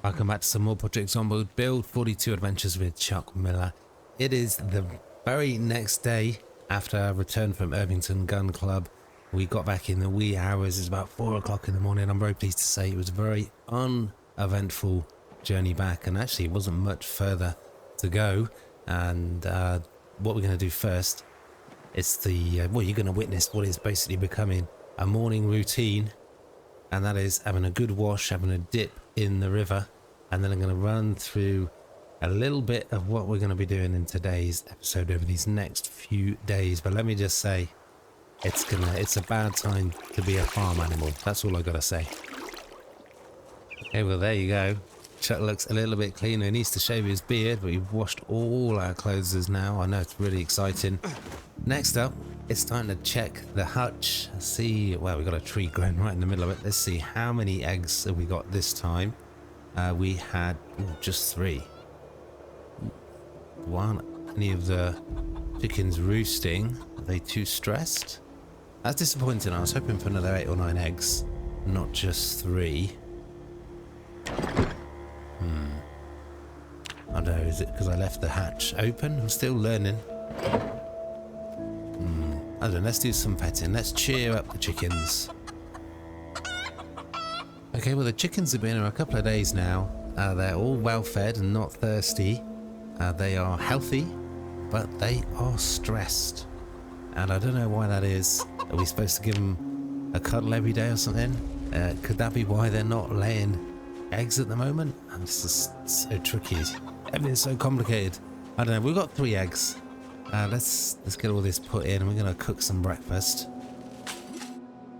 Welcome back to some more Project Zomboid Build 42 Adventures with Chuck Miller. It is the very next day after our return from Irvington Gun Club. We got back in the wee hours. It's about 4 o'clock in the morning. I'm very pleased to say it was a very uneventful journey back, and actually it wasn't much further to go. And what we're going to do first is well, you're going to witness what is basically becoming a morning routine, and that is having a good wash, having a dip in the river, and then I'm going to run through a little bit of what we're going to be doing in today's episode over these next few days. But let me just say, it's a bad time to be a farm animal. That's all I gotta say. Okay, well there you go. Chuck looks a little bit cleaner. He needs to shave his beard, but we've washed all our clothes now. I know, it's really exciting. Next up, it's time to check the hutch. See, well, we've got a tree growing right in the middle of it. Let's see how many eggs have we got this time. We had just 3. One, any of the chickens roosting? Are they too stressed? That's disappointing. I was hoping for another 8 or 9 eggs, not just 3. I don't know, is it because I left the hatch open? I'm still learning. I don't know, let's do some petting. Let's cheer up the chickens. Okay, well the chickens have been here a couple of days now. They're all well fed and not thirsty. They are healthy, but they are stressed. And I don't know why that is. Are we supposed to give them a cuddle every day or something? Could that be why they're not laying eggs at the moment? It's just so tricky. Everything's so complicated. I don't know. We've got 3 eggs. Let's get all this put in, and we're going to cook some breakfast.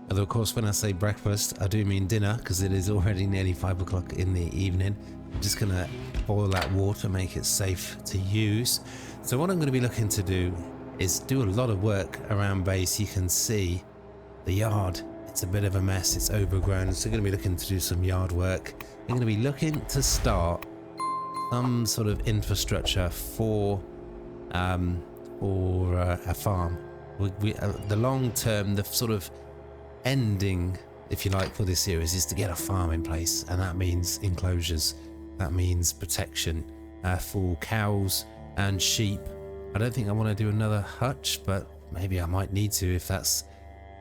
Although, of course, when I say breakfast, I do mean dinner, because it is already nearly 5 o'clock in the evening. I'm just going to boil that water, make it safe to use. So what I'm going to be looking to do is do a lot of work around base. You can see the yard. It's a bit of a mess. It's overgrown. So we're going to be looking to do some yard work. We're going to be looking to start some sort of infrastructure for a farm. The long term, the sort of ending, if you like, for this series is to get a farm in place, and that means enclosures. That means protection for cows and sheep. I don't think I want to do another hutch, but maybe I might need to if that's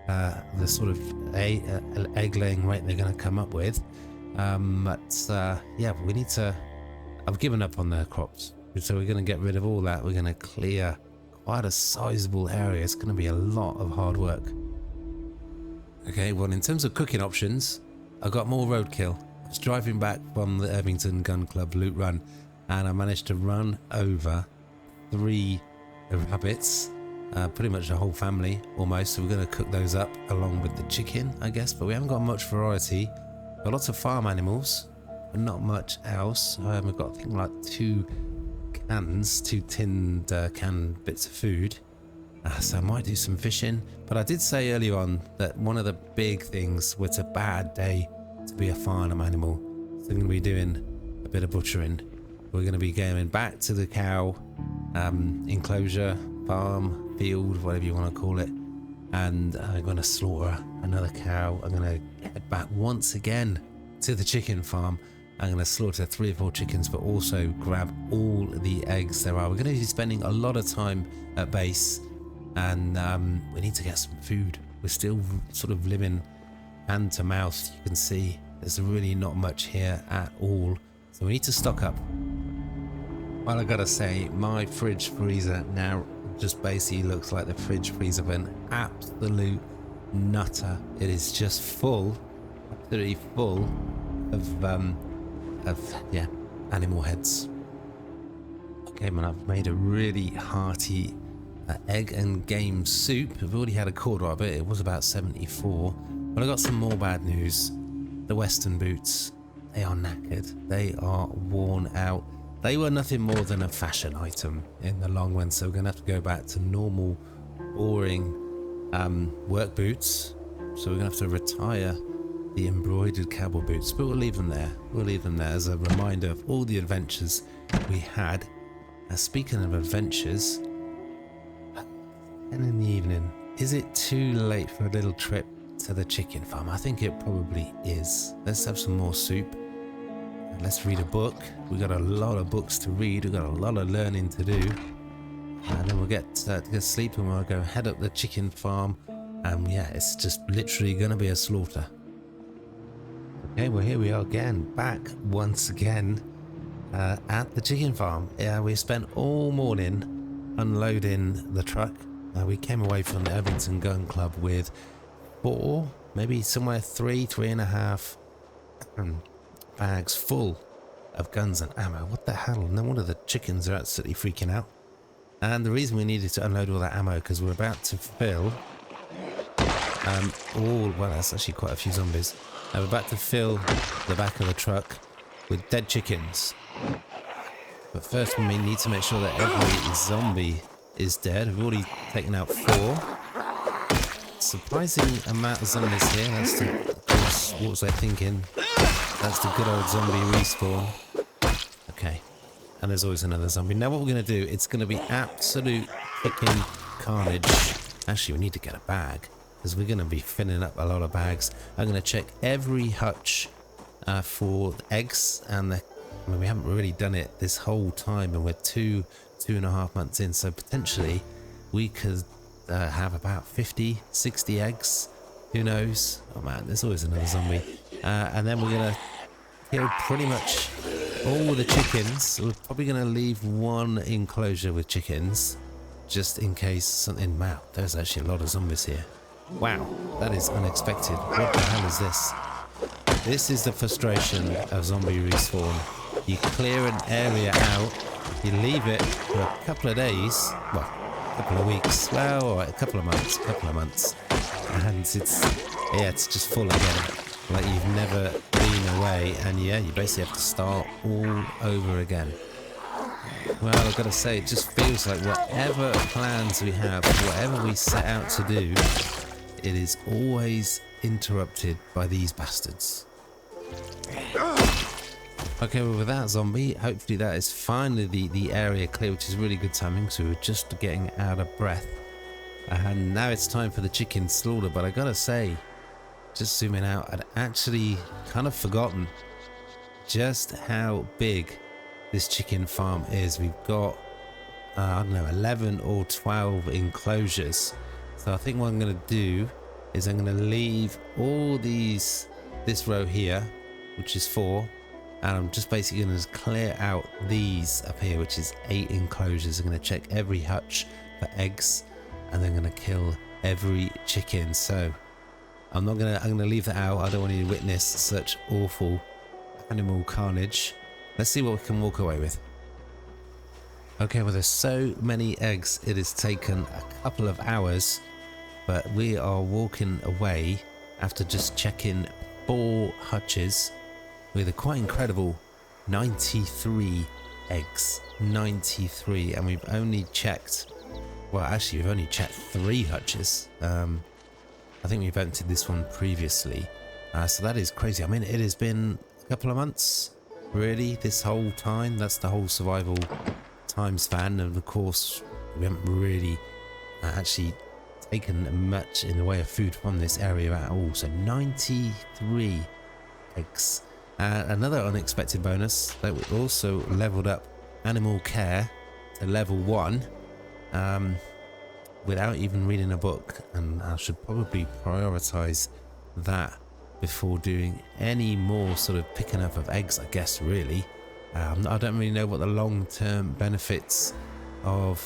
the sort of egg laying rate they're going to come up with. Yeah, we need to. I've given up on the crops, so we're going to get rid of all that. We're going to clear quite a sizable area. It's going to be a lot of hard work. Okay, well, in terms of cooking options, I got more roadkill. I was driving back from the Irvington Gun Club loot run, and I managed to run over 3 rabbits, pretty much the whole family almost. So we're going to cook those up along with the chicken, I guess, but we haven't got much variety. Got lots of farm animals, but not much else. We've got, I think, like 2 tinned canned bits of food. So I might do some fishing, but I did say earlier on that one of the big things, it's a bad day to be a farm animal. So I'm going to be doing a bit of butchering. We're going to be going back to the cow enclosure, farm, field, whatever you want to call it, and I'm going to slaughter another cow. I'm going to head back once again to the chicken farm. I'm going to slaughter 3 or 4 chickens, but also grab all the eggs there are. We're going to be spending a lot of time at base, and we need to get some food. We're still sort of living hand to mouth. You can see there's really not much here at all, so we need to stock up. Well, I gotta say, my fridge freezer now just basically looks like the fridge freezer of an absolute nutter. It is just full, absolutely full of animal heads. Okay, man, I've made a really hearty egg and game soup. I've already had a quarter of it. It was about 74, but I got some more bad news. The Western boots, they are knackered. They are worn out. They were nothing more than a fashion item in the long run, so we're gonna have to go back to normal, boring work boots. So we're gonna have to retire the embroidered cowboy boots, but we'll leave them there. We'll leave them there as a reminder of all the adventures we had. Speaking of adventures, 10 in the evening. Is it too late for a little trip to the chicken farm? I think it probably is. Let's have some more soup. And let's read a book. We got a lot of books to read. We got a lot of learning to do. And then we'll get to sleep and we'll go head up the chicken farm. And yeah, it's just literally going to be a slaughter. Okay, well here we are again, back once again at the chicken farm. Yeah, we spent all morning unloading the truck. We came away from the Irvington Gun Club with 4, maybe somewhere 3.5 bags full of guns and ammo. What the hell? No wonder the chickens are absolutely freaking out. And the reason we needed to unload all that ammo because we're about to fill well, that's actually quite a few zombies. We're about to fill the back of the truck with dead chickens. But first we need to make sure that every zombie is dead. We've already taken out 4. Surprising amount of zombies here. That's the, what was I thinking? That's the good old zombie respawn. Okay. And there's always another zombie. Now what we're going to do, it's going to be absolute chicken carnage. Actually, we need to get a bag, because we're going to be filling up a lot of bags. I'm going to check every hutch for the eggs, and I mean, we haven't really done it this whole time, and we're 2.5 months in, so potentially we could have about 50, 60 eggs. Who knows? Oh man, there's always another zombie. And then we're going to kill pretty much all the chickens. We're probably going to leave one enclosure with chickens, just in case something... Wow, there's actually a lot of zombies here. Wow, that is unexpected. What the hell is this? This is the frustration of zombie respawn. You clear an area out, you leave it for a couple of days, well, a couple of weeks, well, all right, a couple of months, and it's just full again, like you've never been away, and yeah, you basically have to start all over again. Well, I've got to say, it just feels like whatever plans we have, whatever we set out to do, it is always interrupted by these bastards. Okay, well with that zombie, hopefully that is finally the area clear, which is really good timing, so we were just getting out of breath. And now it's time for the chicken slaughter, but I gotta say, just zooming out, I'd actually kind of forgotten just how big this chicken farm is. We've got, I don't know, 11 or 12 enclosures. So I think what I'm going to do is I'm going to leave all this row here, which is 4, and I'm just basically going to clear out these up here, which is 8 enclosures. I'm going to check every hutch for eggs, and then I'm going to kill every chicken. So I'm going to leave that out. I don't want you to witness such awful animal carnage. Let's see what we can walk away with. Okay, well there's so many eggs, it has taken a couple of hours, but we are walking away after just checking 4 hutches with a quite incredible 93 eggs. 93, and we've only checked, well actually we've only checked 3 hutches. I think we've emptied this one previously, so that is crazy. I mean, it has been a couple of months. Really, this whole time, that's the whole survival time span, and of course we haven't really actually taken much in the way of food from this area at all. So 93 eggs. Another unexpected bonus, that we also leveled up animal care to level 1 without even reading a book, and I should probably prioritize that before doing any more sort of picking up of eggs, I guess, really. I don't really know what the long-term benefits of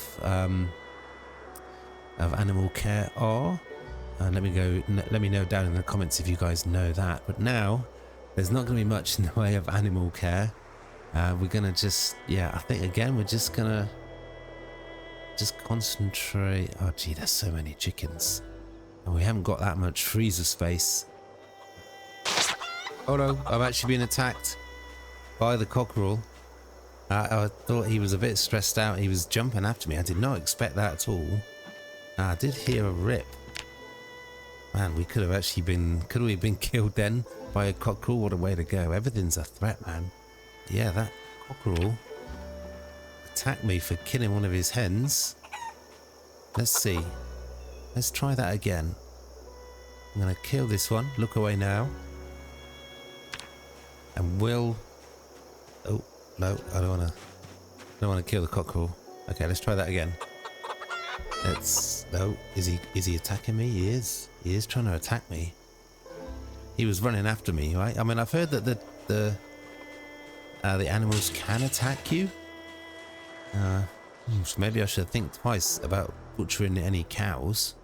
animal care are. Let me know down in the comments if you guys know that. But now there's not going to be much in the way of animal care. We're gonna just, I think again we're just gonna concentrate. Oh gee, there's so many chickens, and we haven't got that much freezer space. Oh no, I'm actually being attacked by the cockerel. I thought he was a bit stressed out. He was jumping after me. I did not expect that at all. I did hear a rip. Man, we could have been killed then by a cockerel. What a way to go. Everything's a threat, man. Yeah, that cockerel attacked me for killing one of his hens. Let's see. let's try that again. I'm gonna kill this one. Look away now. And we'll... Oh, no, I don't wanna kill the cockerel. Okay, let's try that again. Let's... No, is he attacking me? He is. He is trying to attack me. He was running after me, right? I mean, I've heard that the animals can attack you. So maybe I should think twice about butchering any cows.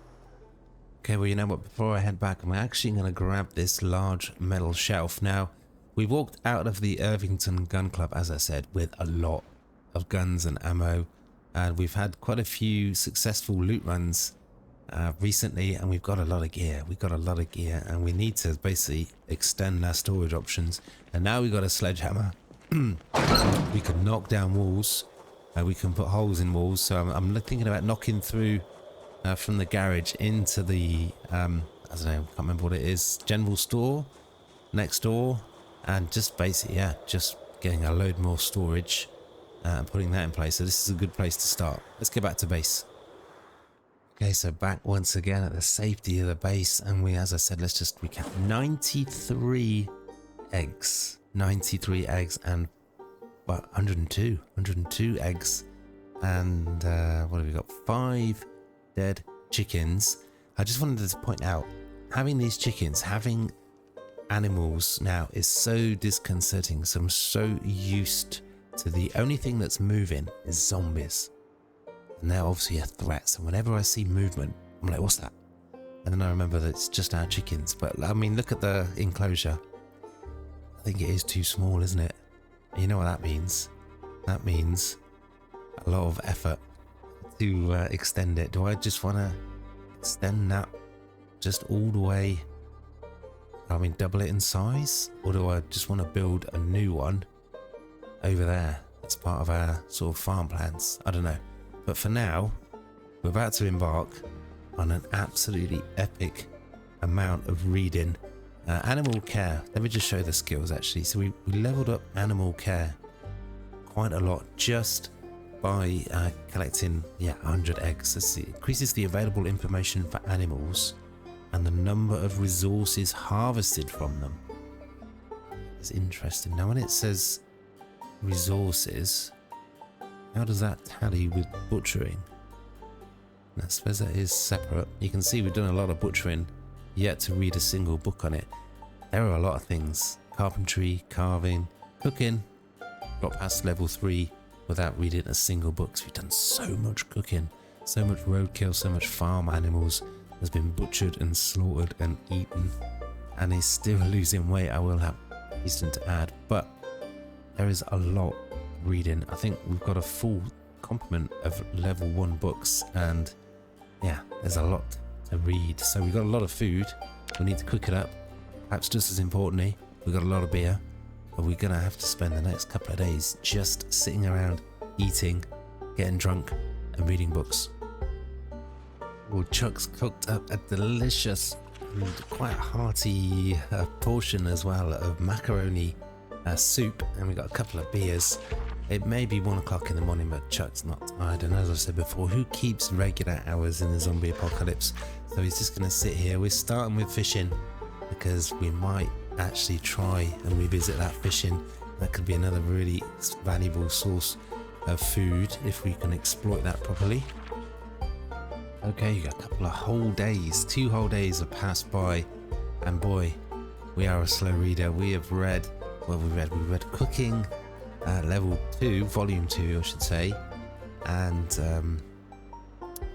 Okay, well, you know what? Before I head back, I'm actually going to grab this large metal shelf. Now, we walked out of the Irvington Gun Club, as I said, with a lot of guns and ammo. And we've had quite a few successful loot runs recently, and we've got a lot of gear. And we need to basically extend our storage options. And now we've got a sledgehammer. We can knock down walls. We can put holes in walls. So I'm thinking about knocking through from the garage into the, I don't know, I can't remember what it is, general store next door. And just basically, yeah, just getting a load more storage and putting that in place. So this is a good place to start. Let's get back to base. Okay, so back once again at the safety of the base, and we, as I said, let's just recap. 93 eggs. 93 eggs and, well, 102 eggs. And what have we got? 5 dead chickens. I just wanted to point out, having these chickens, having animals now is so disconcerting. So I'm so used to the only thing that's moving is zombies. And they're obviously a threat, so whenever I see movement, I'm like, what's that? And then I remember that it's just our chickens. But I mean, look at the enclosure. I think it is too small, isn't it? And you know what that means? That means a lot of effort to extend it. Do I just want to extend that just all the way? I mean, double it in size? Or do I just want to build a new one over there as part of our sort of farm plans? I don't know. But for now, we're about to embark on an absolutely epic amount of reading. Animal care. Let me just show the skills actually. So we leveled up animal care quite a lot just by collecting 100 eggs. Let's see. Increases the available information for animals and the number of resources harvested from them. It's interesting. Now when it says resources, how does that tally with butchering? I suppose that is separate. You can see we've done a lot of butchering, yet to read a single book on it. There are a lot of things. Carpentry, carving, cooking. Got past level 3 without reading a single book. So we've done so much cooking, so much roadkill, so much farm animals has been butchered and slaughtered and eaten. And he's still losing weight. I will have hasten to add, but there is a lot reading. I think we've got a full complement of level 1 books, and yeah, there's a lot to read. So we've got a lot of food. We need to cook it up. Perhaps just as importantly, we've got a lot of beer, but we're gonna have to spend the next couple of days just sitting around, eating, getting drunk, and reading books. Well, Chuck's cooked up a delicious and quite hearty portion as well of macaroni soup, and we've got a couple of beers. It may be 1 o'clock in the morning, but Chuck's not tired, and as I said before, who keeps regular hours in the zombie apocalypse? So he's just going to sit here. We're starting with fishing because we might actually try and revisit that fishing. That could be another really valuable source of food if we can exploit that properly. Okay, you got a couple of whole days, 2 whole days have passed by, and boy, we are a slow reader. We have read, well, we read cooking, level 2, volume 2 I should say, and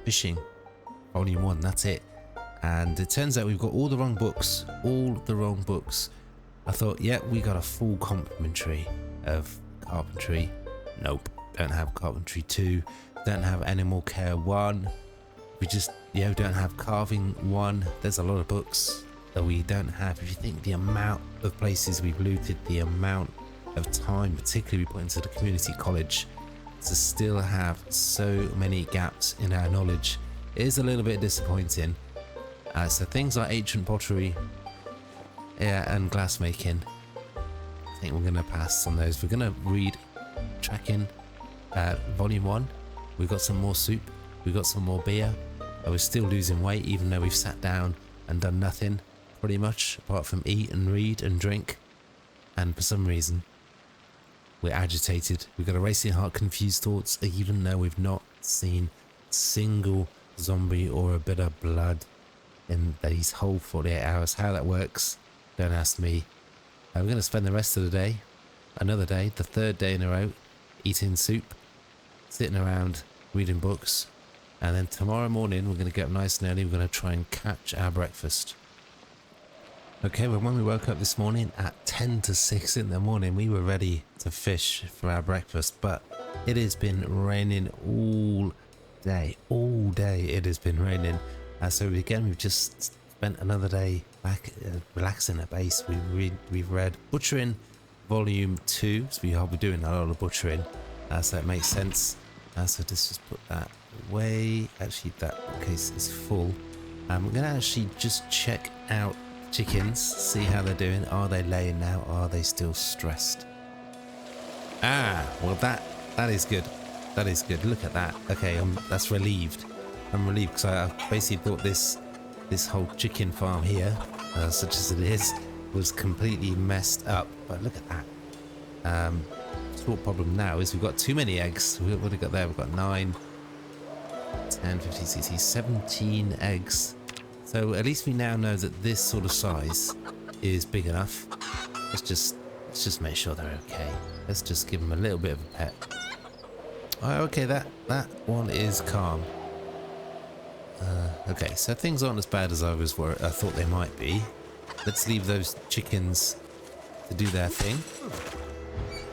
fishing, volume 1, that's it. And it turns out we've got all the wrong books. I thought, yeah, we got a full complementary of carpentry. Nope, don't have carpentry 2, don't have animal care 1. We just, don't have carving 1. There's a lot of books that we don't have. If you think the amount of places we've looted, the amount of time, particularly we put into the community college, to still have so many gaps in our knowledge, it is a little bit disappointing. So things like ancient pottery, and glass making, I think we're going to pass on those. We're going to read tracking volume 1. We've got some more soup, we've got some more beer, We're still losing weight even though we've sat down and done nothing pretty much apart from eat and read and drink. And for some reason we're agitated. We've got a racing heart, confused thoughts, even though we've not seen a single zombie or a bit of blood in these whole 48 hours. How that works, don't ask me. We're going to spend the rest of the day, another day, the third day in a row, eating soup, sitting around reading books, and then tomorrow morning we're going to get up nice and early. We're going to try and catch our breakfast. Okay, well, when we woke up this morning at 10 to 6 in the morning, we were ready to fish for our breakfast, but it has been raining all day. It has been raining. So again, we've just spent another day back relaxing at base. We've read Butchering Volume 2, so we'll be doing a lot of butchering, so it makes sense. So just put that away. Actually, that case is full. We're going to actually just check out chickens, see how they're doing. Are they laying now? Are they still stressed? Well that is good. That is good. Look at that. Okay, that's relieved. I'm relieved because I basically thought this whole chicken farm here, such as it is, was completely messed up. But look at that. The short problem now is we've got too many eggs. What have we got there? We've got 9, 10, 15, 16, 17 eggs. So at least we now know that this sort of size is big enough. Let's just make sure they're okay. Let's just give them a little bit of a pet. Oh, okay, that one is calm. Okay, so things aren't as bad as I thought they might be. Let's leave those chickens to do their thing.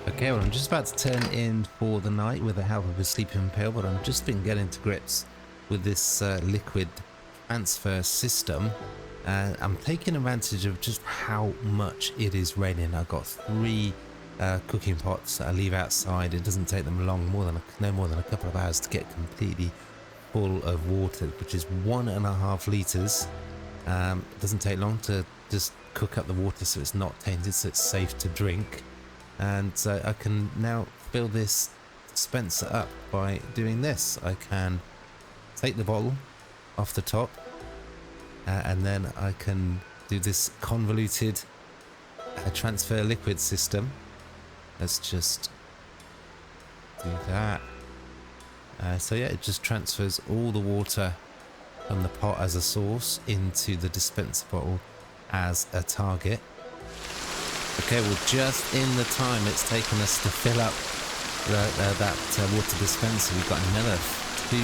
Okay, well, I'm just about to turn in for the night with the help of a sleeping pill, but I've just been getting to grips with this liquid transfer system. I'm taking advantage of just how much it is raining. I've got 3 cooking pots that I leave outside. It doesn't take them long, no more than a couple of hours to get completely full of water, which is 1.5 litres. It doesn't take long to just cook up the water so it's not tainted, so it's safe to drink. And so I can now fill this dispenser up by doing this. I can take the bottle off the top, and then I can do this convoluted transfer liquid system. Let's just do that. So yeah, it just transfers all the water from the pot as a source into the dispenser bottle as a target. Okay, well, just in the time it's taken us to fill up that water dispenser, we've got another 2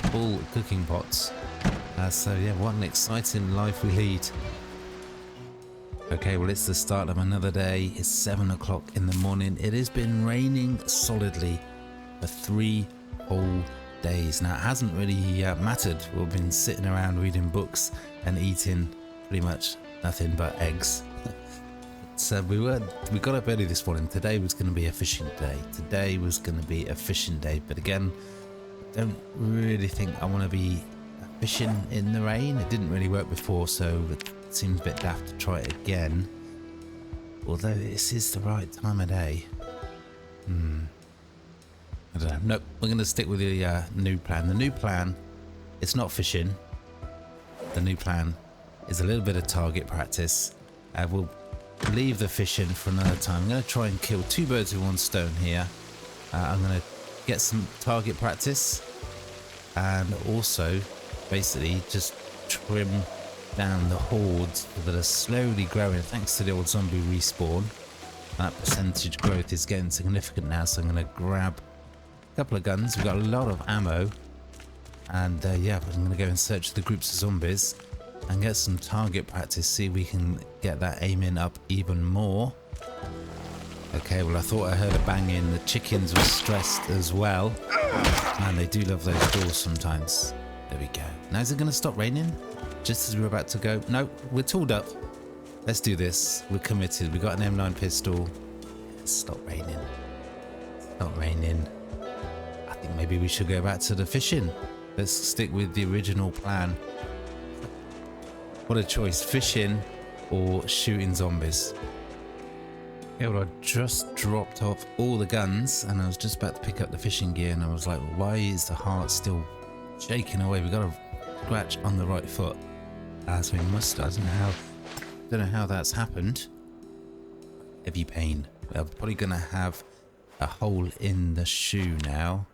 full cooking pots. So yeah, what an exciting life we lead. Okay, well, it's the start of another day. It's 7 o'clock in the morning. It has been raining solidly for 3 whole days. Now, it hasn't really mattered. We've been sitting around reading books and eating pretty much nothing but eggs. So we got up early this morning. Today was going to be a fishing day. But again, I don't really think I want to be fishing in the rain. It didn't really work before, so it seems a bit daft to try it again. Although this is the right time of day. I don't know. Nope, we're going to stick with the new plan. The new plan, it's not fishing. The new plan is a little bit of target practice. We'll leave the fishing for another time. I'm going to try and kill 2 birds with 1 stone here. I'm going to get some target practice and also basically just trim down the hordes that are slowly growing thanks to the old zombie respawn. That percentage growth is getting significant now, so I'm going to grab a couple of guns. We've got a lot of ammo, and yeah, I'm going to go in search of the groups of zombies and get some target practice, see if we can get that aiming up even more. Okay, well, I thought I heard a banging. The chickens were stressed as well, and they do love those doors sometimes. There we go. Now, is it going to stop raining just as we're about to go? No, we're tooled up. Let's do this. We're committed. We've got an M9 pistol. Stop raining. Stop raining. I think maybe we should go back to the fishing. Let's stick with the original plan. What a choice, fishing or shooting zombies. Yeah, well, I just dropped off all the guns and I was just about to pick up the fishing gear, and I was like, why is the heart still shaking away? We've got to scratch on the right foot. So we must, I don't know how that's happened. Heavy pain. We're probably going to have a hole in the shoe now.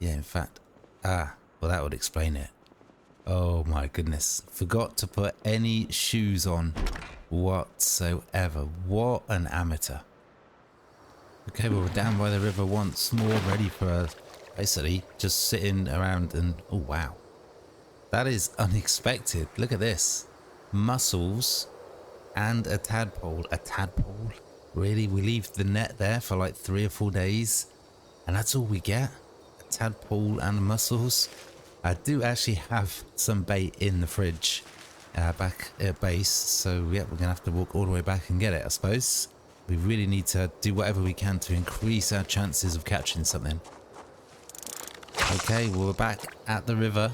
Yeah, in fact, well, that would explain it. Oh my goodness. Forgot to put any shoes on whatsoever. What an amateur. Okay, well, we're down by the river once more, ready for basically just sitting around and... Oh, wow. That is unexpected. Look at this. Mussels and a tadpole. A tadpole? Really? We leave the net there for like 3 or 4 days and that's all we get? A tadpole and mussels? I do actually have some bait in the fridge back at base, so yeah, we're gonna have to walk all the way back and get it, I suppose. We really need to do whatever we can to increase our chances of catching something. Okay, well, we're back at the river.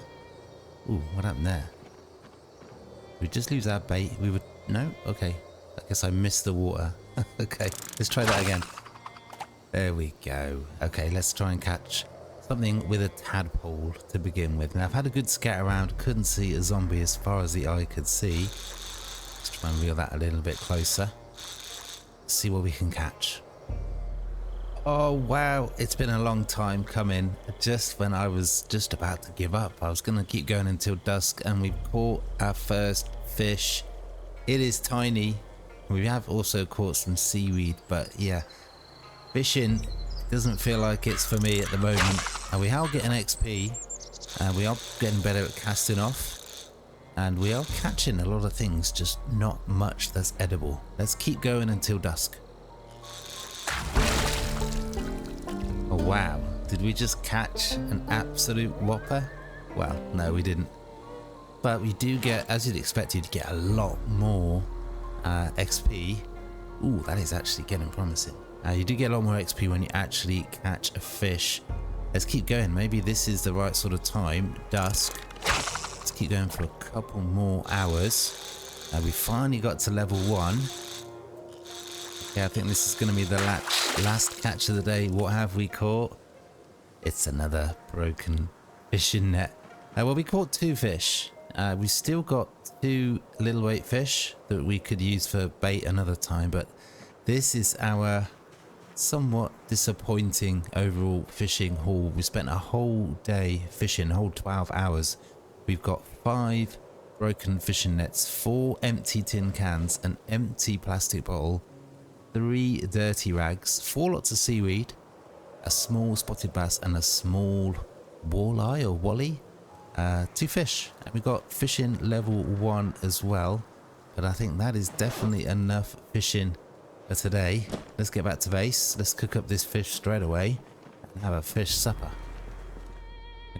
Ooh, what happened there? We just lose our bait. We would... No? Okay. I guess I missed the water. Okay, let's try that again. There we go. Okay, let's try and catch something with a tadpole to begin with. Now, I've had a good scat around. Couldn't see a zombie as far as the eye could see. Let's try and reel that a little bit closer. See what we can catch. Oh wow, it's been a long time coming. Just when I was just about to give up, I was gonna keep going until dusk, and we've caught our first fish. It is tiny. We have also caught some seaweed, but yeah, fishing doesn't feel like it's for me at the moment. And we are getting XP, and we are getting better at casting off. And we are catching a lot of things, just not much that's edible. Let's keep going until dusk. Oh wow, did we just catch an absolute whopper? Well, no we didn't. But we do get, as you'd expect, you'd get a lot more XP. Ooh, that is actually getting promising. You do get a lot more XP when you actually catch a fish. Let's keep going, maybe this is the right sort of time, dusk. Keep going for a couple more hours. We finally got to level 1. Okay, I think this is going to be the last catch of the day. What have we caught? It's another broken fishing net. Well, we caught 2 fish. We still got 2 little weight fish that we could use for bait another time, but this is our somewhat disappointing overall fishing haul. We spent a whole day fishing, a whole 12 hours. We've got 5 broken fishing nets, 4 empty tin cans, an empty plastic bottle, 3 dirty rags, 4 lots of seaweed, a small spotted bass and a small walleye or wally, 2 fish. And we got fishing level 1 as well, but I think that is definitely enough fishing for today. Let's get back to base. Let's cook up this fish straight away and have a fish supper.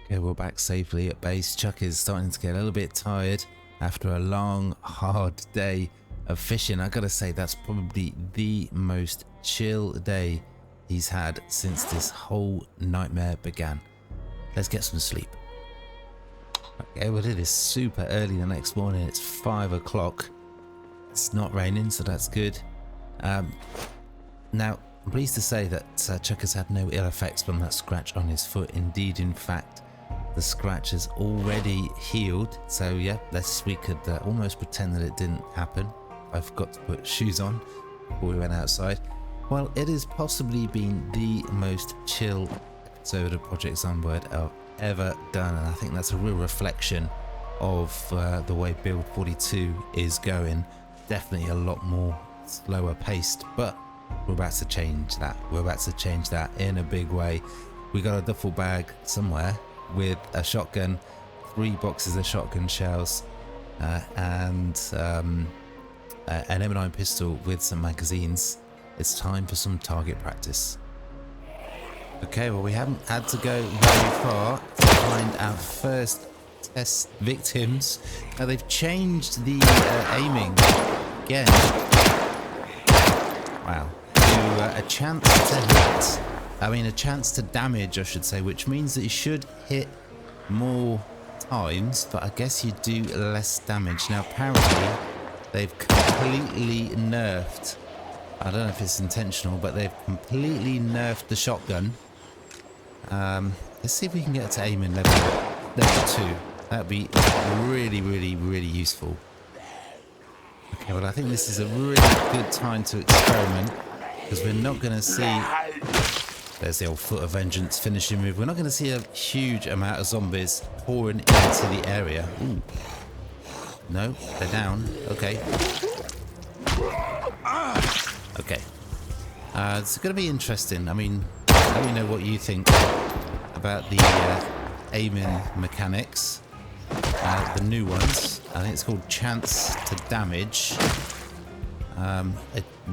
Okay, we're back safely at base. Chuck is starting to get a little bit tired after a long, hard day of fishing. I gotta say, that's probably the most chill day he's had since this whole nightmare began. Let's get some sleep. Okay, well, it is super early the next morning. It's 5 o'clock. It's not raining, so that's good. Now, I'm pleased to say that Chuck has had no ill effects from that scratch on his foot. Indeed, in fact, the scratch is already healed. So yeah, we could almost pretend that it didn't happen. I forgot to put shoes on before we went outside. Well, it has possibly been the most chill episode of Project Zomboid I've ever done, and I think that's a real reflection of the way build 42 is going. Definitely a lot more slower paced, but we're about to change that. We're about to change that in a big way. We got a duffel bag somewhere with a shotgun, 3 boxes of shotgun shells, and an M9 pistol with some magazines. It's time for some target practice. Okay, well, we haven't had to go very far to find our first test victims. Now, they've changed the aiming again. Wow. To a chance to hit. A chance to damage, I should say, which means that you should hit more times, but I guess you do less damage. Now, apparently, they've completely nerfed, I don't know if it's intentional, but they've completely nerfed the shotgun. Let's see if we can get to aiming level 2. That'd be really, really, really useful. Okay, well, I think this is a really good time to experiment, because we're not going to see... There's the old Foot of Vengeance finishing move. We're not going to see a huge amount of zombies pouring into the area. Ooh. No, they're down. Okay. Okay. It's going to be interesting. I mean, let me know what you think about the aiming mechanics. The new ones. I think it's called chance to damage.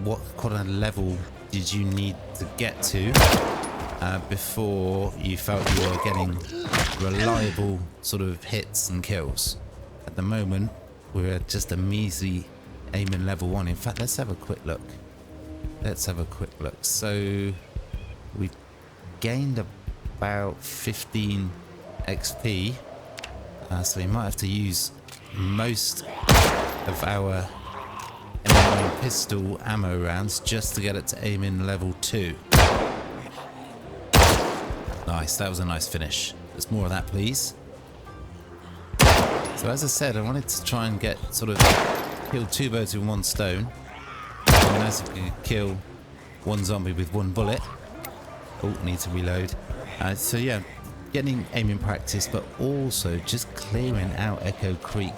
What kind of level did you need to get to before you felt you were getting reliable sort of hits and kills? At the moment, we're at just a measly aiming level 1. In fact, let's have a quick look. So we've gained about 15 XP. So we might have to use most of our M9 pistol ammo rounds just to get it to aim in level 2. Nice, that was a nice finish. There's more of that, please. So as I said, I wanted to try and get sort of kill 2 birds with 1 stone. I mean, as you could kill 1 zombie with 1 bullet. Oh, need to reload. So yeah, getting aiming practice, but also just clearing out Echo Creek.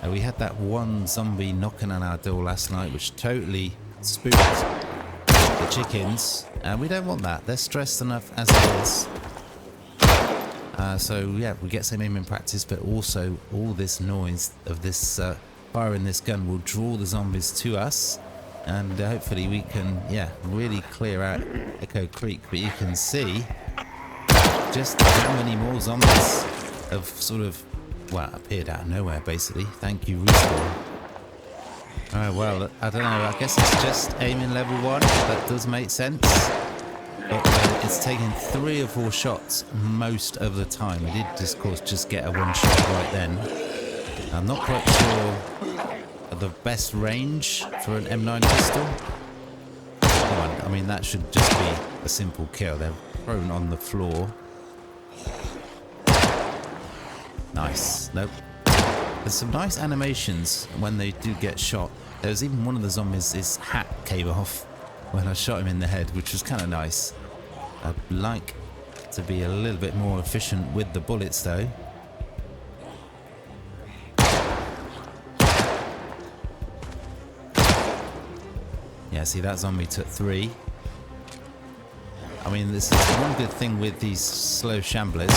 We had that 1 zombie knocking on our door last night, which totally spooked the chickens, and we don't want that. They're stressed enough as it is. So yeah, we get some aiming practice, but also all this noise of this firing this gun will draw the zombies to us, and hopefully we can, yeah, really clear out Echo Creek. But you can see just how many more zombies have sort of, well, appeared out of nowhere, basically. Thank you, Respawn. Alright, well, I don't know, I guess it's just aiming level 1. That does make sense. But it's taking 3 or 4 shots most of the time. I did, of course, just get a 1 shot right then. I'm not quite sure of the best range for an M9 pistol. Come on, I mean, that should just be a simple kill. They're prone on the floor. Nice. Nope. There's some nice animations when they do get shot. There was even one of the zombies, his hat came off when I shot him in the head, which was kind of nice. I'd like to be a little bit more efficient with the bullets though. Yeah, see, that zombie took 3. I mean, this is one good thing with these slow shamblers.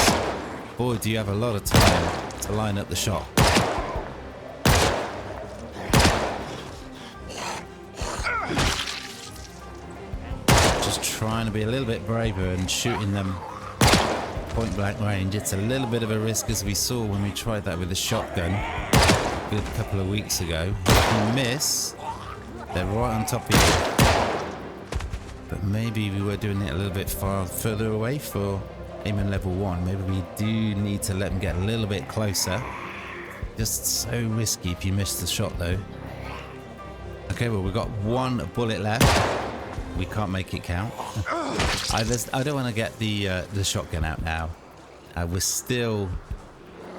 Boy, do you have a lot of time to line up the shot. Just trying to be a little bit braver and shooting them point blank range. It's a little bit of a risk, as we saw when we tried that with the shotgun a good couple of weeks ago. If you miss, they're right on top of you. But maybe we were doing it a little bit further away for aiming level 1. Maybe we do need to let them get a little bit closer. Just so risky if you miss the shot though. Okay, well, we've got 1 bullet left. We can't make it count. I don't want to get the shotgun out now. We're still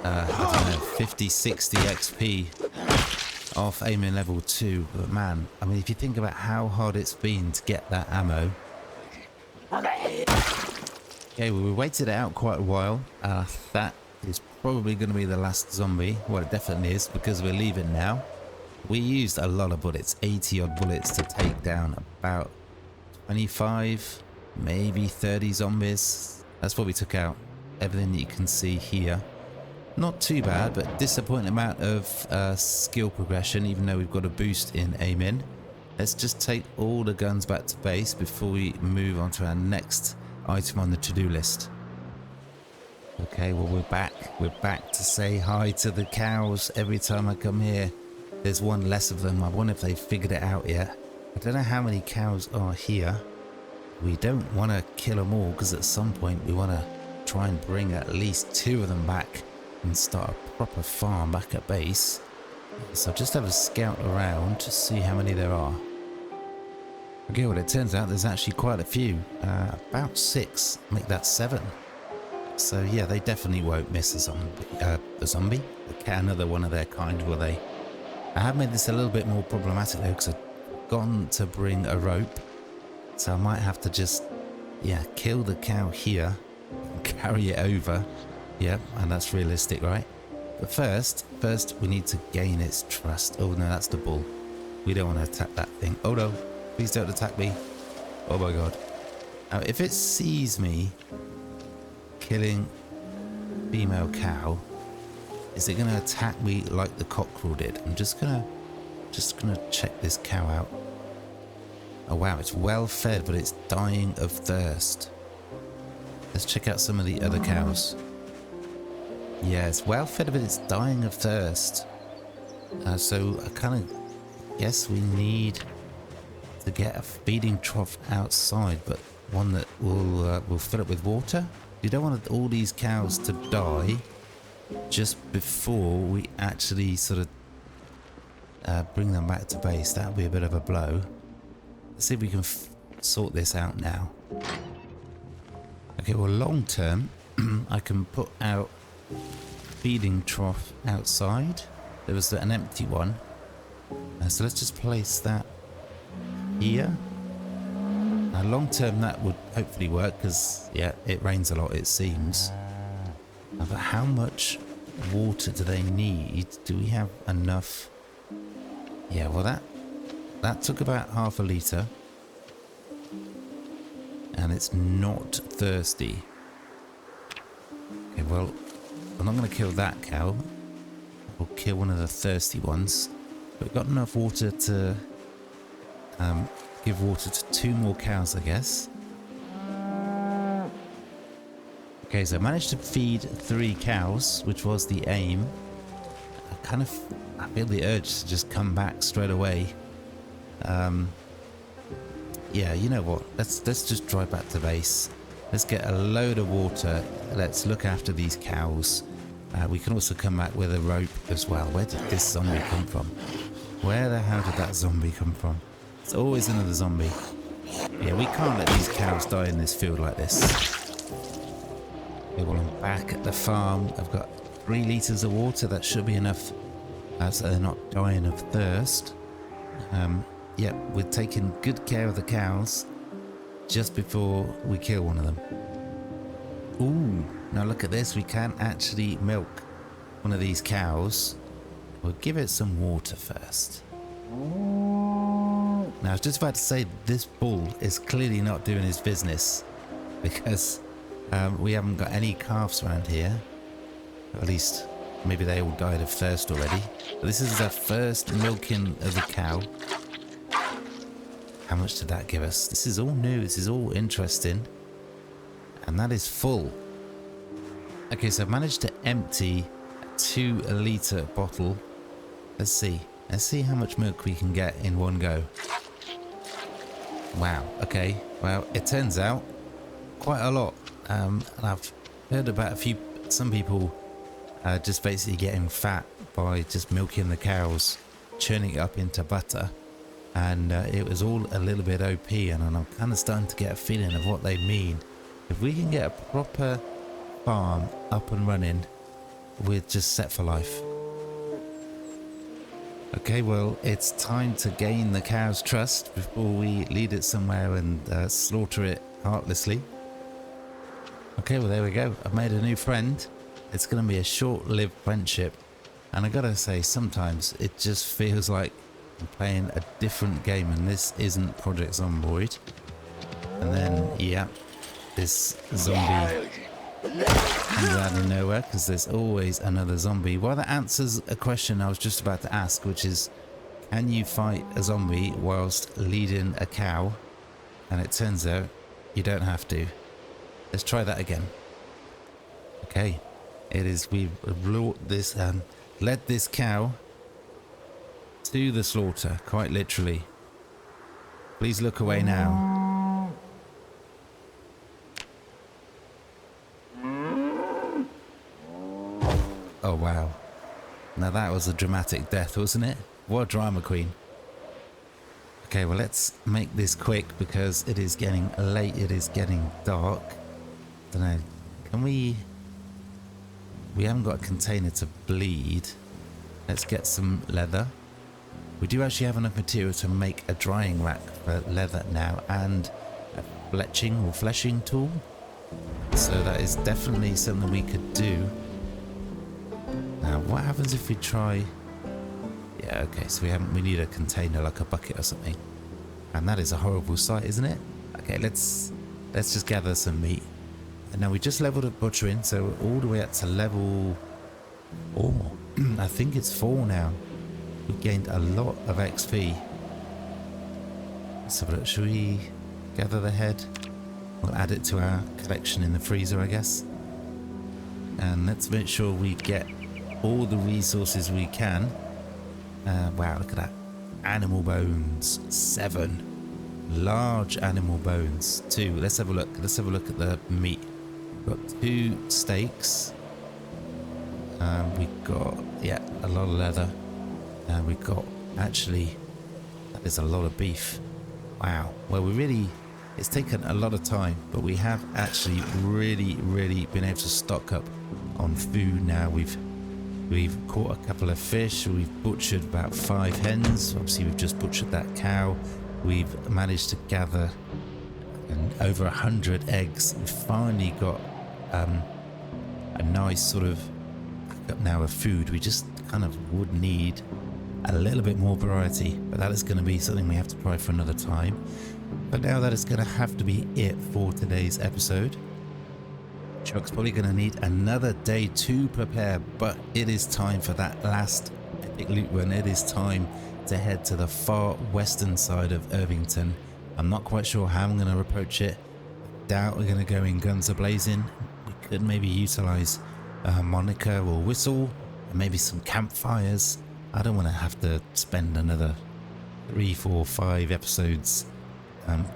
I don't know, 50, 60 XP off aiming level 2. But man, I mean, if you think about how hard it's been to get that ammo. Okay, well, we waited it out quite a while. That is probably going to be the last zombie. Well, it definitely is, because we're leaving now. We used a lot of bullets, 80 odd bullets to take down about 25, maybe 30 zombies. That's what we took out. Everything that you can see here. Not too bad, but disappointing amount of skill progression, even though we've got a boost in aiming. Let's just take all the guns back to base before we move on to our next item on the to-do list. Okay, well, we're back. We're back to say hi to the cows. Every time I come here, there's one less of them. I wonder if they've figured it out yet. I don't know how many cows are here. We don't want to kill them all, because at some point we want to try and bring at least 2 of them back and start a proper farm back at base. So just have a scout around to see how many there are. Okay, well, it turns out there's actually quite a few. About 6, make that 7. So yeah, they definitely won't miss a zombie. Another one of their kind, will they? I have made this a little bit more problematic though, because I've gone to bring a rope. So I might have to just, yeah, kill the cow here, carry it over. Yep, and that's realistic, right? But first we need to gain its trust. Oh no, that's the bull. We don't want to attack that thing. Oh no, please don't attack me. Oh my god. Now, if it sees me killing female cow, is it going to attack me like the cockerel did? I'm just gonna check this cow out. Oh wow, it's well fed, but it's dying of thirst. Let's check out some of the other cows. Yeah, it's well fed, but it's dying of thirst. So I kind of guess we need to get a feeding trough outside, but one that will fill it with water. You don't want all these cows to die just before we actually sort of bring them back to base. That would be a bit of a blow. Let's see if we can sort this out now. Okay, well, long term, I can put out feeding trough outside. There was an empty one. So let's just place that here. Now, long term, that would hopefully work because, yeah, it rains a lot, it seems. But how much water do they need? Do we have enough? Yeah, well, that took about half a litre. And it's not thirsty. Okay, well, I'm not going to kill that cow. We'll kill one of the thirsty ones. But we've got enough water to give water to 2 more cows, I guess. Okay, so I managed to feed 3 cows, which was the aim. I feel the urge to just come back straight away. Yeah, you know what? Let's just drive back to base. Let's get a load of water. Let's look after these cows. We can also come back with a rope as well. Where did this zombie come from? Where the hell did that zombie come from? It's always another zombie. Yeah, we can't let these cows die in this field like this. Okay, well, I'm back at the farm. I've got 3 litres of water. That should be enough so they're not dying of thirst. Yeah, we're taking good care of the cows just before we kill one of them. Ooh, now look at this. We can actually milk one of these cows. We'll give it some water first. Now, I was just about to say this bull is clearly not doing his business because we haven't got any calves around here. At least, maybe they all died of thirst already. But this is the first milking of the cow. How much did that give us? This is all new. This is all interesting. And that is full. Okay, so I've managed to empty a 2 litre bottle. Let's see. Let's see how much milk we can get in one go. Wow. Okay. Well, it turns out quite a lot. And I've heard about some people just basically getting fat by just milking the cows, churning it up into butter. And it was all a little bit OP, and I'm kind of starting to get a feeling of what they mean. If we can get a proper farm up and running, we're just set for life. Okay, well, it's time to gain the cow's trust before we lead it somewhere and slaughter it heartlessly. Okay, well, there we go. I've made a new friend. It's going to be a short-lived friendship. And I gotta say, sometimes it just feels like I'm playing a different game, and this isn't Project Zomboid. And then, yeah, this zombie comes out of nowhere because there's always another zombie. Well, that answers a question I was just about to ask, which is, can you fight a zombie whilst leading a cow? And it turns out you don't have to. Let's try that again. Okay, we've led this cow to the slaughter, quite literally. Please look away now. Oh wow. Now that was a dramatic death, wasn't it? What a drama queen. Okay, well, let's make this quick because it is getting late, it is getting dark. Don't know, Can we haven't got a container to bleed. Let's get some leather. We do actually have enough material to make a drying rack for leather now and a fleshing tool. So that is definitely something we could do. Now what happens if we try... Yeah, okay, so we need a container, like a bucket or something. And that is a horrible sight, isn't it? Okay, let's just gather some meat. And now we just leveled up butchering, so we're all the way up to level 4. I think it's 4 now. We've gained a lot of XP. Let's have a look. Should we gather the head? We'll add it to our collection in the freezer, I guess. And let's make sure we get all the resources we can. Wow, look at that. Animal bones, 7. Large animal bones, 2. Let's have a look. Let's have a look at the meat. We've got 2 steaks. We've got, yeah, a lot of leather. We've got, actually, that is a lot of beef. Wow. Well, it's taken a lot of time, but we have actually really been able to stock up on food now. We've caught a couple of fish. We've butchered about 5 hens. Obviously, we've just butchered that cow. We've managed to gather over 100 eggs. We've finally got a nice sort of backup now of food. We just kind of would need a little bit more variety, but that is going to be something we have to try for another time. But now that is going to have to be it for today's episode. Chuck's probably going to need another day to prepare, but it is time for that last epic loot run. It is time to head to the far western side of Irvington. I'm not quite sure how I'm going to approach it. Doubt we're going to go in guns a-blazing. We could maybe utilize a harmonica or whistle, and maybe some campfires. I don't want to have to spend another 3, 4, 5 episodes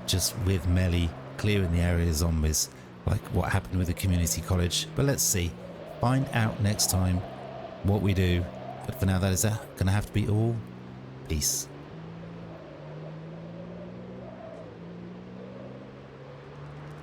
just with Melly clearing the area of zombies, like what happened with the community college. But let's see. Find out next time what we do. But for now, that is going to have to be all. Peace.